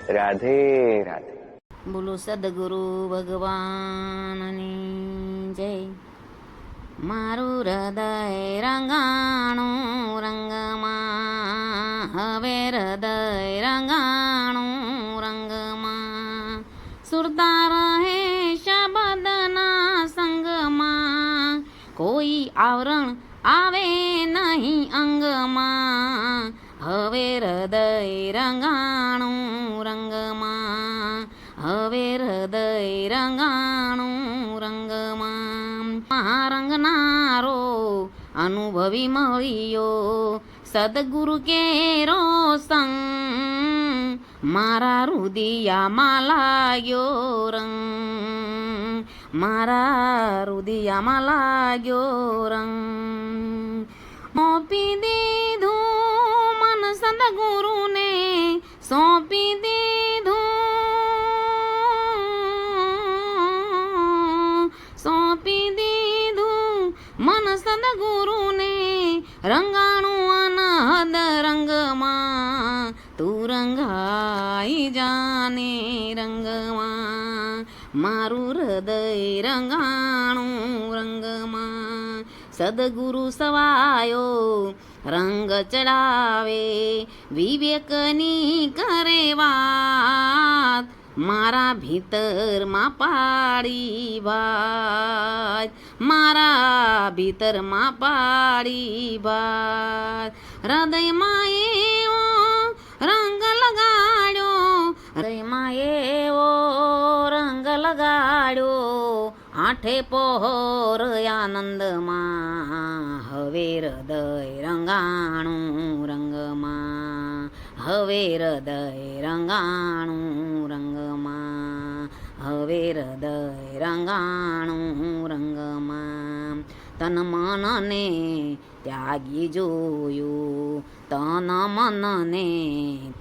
રાધે રાધે. બોલો સદગુરુ ભગવાનની જય. મારું હૃદય રંગાણું રંગમાં, હવે હૃદય રંગાણું રંગમાં. સુરતા રહે શબ્દના સંગમાં, કોઈ આવરણ આવે નહીં અંગમાં. હવે હૃદય રંગાણું રંગમાં, હવે હૃદય રંગાણું રંગમાં. રંગનારો અનુભવી મળ્યો સદગુરુ કેરો સંગ, મારા રુદિયામાં લાગ્યો રંગ, મારા રુદિયામાં લાગ્યો રંગ. સોંપી દીધું મન સદગુરુને, સોંપી દીધું, સોંપી દીધું મન સદગુરુને. રંગાણું અનહદ રંગમાં, તું રંગાઈ જાને રંગમાં. મારું હૃદય રંગાણું રંગમાં. સદગુરુ સવાયો રંગ ચડાવે, વિવેકની કરે વાત. મારા ભીતરમાં પાડી ભાત, મારા ભીતરમાં પાડી ભાત. હૃદયમાં એવો રંગ લગાડ્યો, હૃદયમાં એવો રંગ લગાડ્યો. આઠે પહોર આનંદમાં, હવે હૃદય રંગાણું રંગમાં, હવે હૃદય રંગાણું રંગમાં, હવે હૃદય રંગાણું રંગમાં. તન મનને ત્યાગી જોયું, તન મનને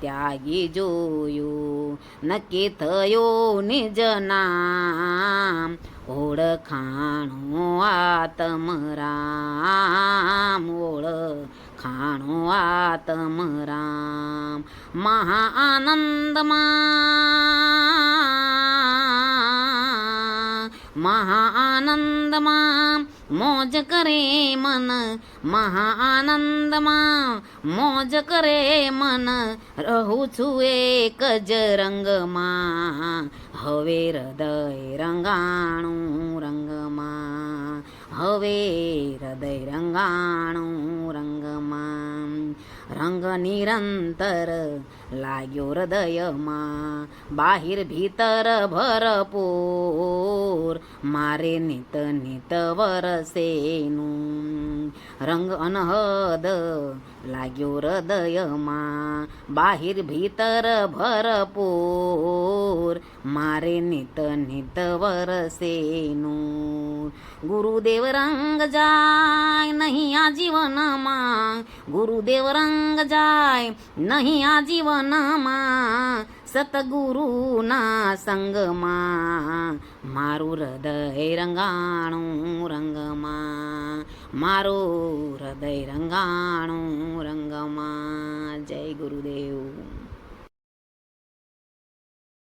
ત્યાગી જોયું. નક્કી થયો નિજ નામ, ઓળખાણું આત્મરામ, ઓળખાણું આત્મરામ. મહા આનંદમાં, મહા આનંદમાં મોજ કરે મન, મહા આનંદમાં મોજ કરે મન. રહું છું એક જ રંગમાં, હવે હૃદય રંગાણું રંગમાં, હવે હૃદય રંગાણું રંગમાં. રંગ નિરંતર લાગ્યો હૃદયમાં, બાહિર ભીતર ભરપૂર. મારે નિત નિત વરસેનું રંગ અનહદ લાગ્યો હૃદયમાં, બાહિર ભીતર ભરપૂર. મારે નિત નિત વરસેનું. ગુરુદેવ રંગ જાય નહીં આ જીવનમાં, ગુરુદેવ રંગ જાય નહીં આ જીવનમાં. સતગુરુના સંગમાં, મારું હૃદય રંગાણું રંગમાં, મારું હૃદય રંગાણું રંગમાં. જય ગુરુદેવ.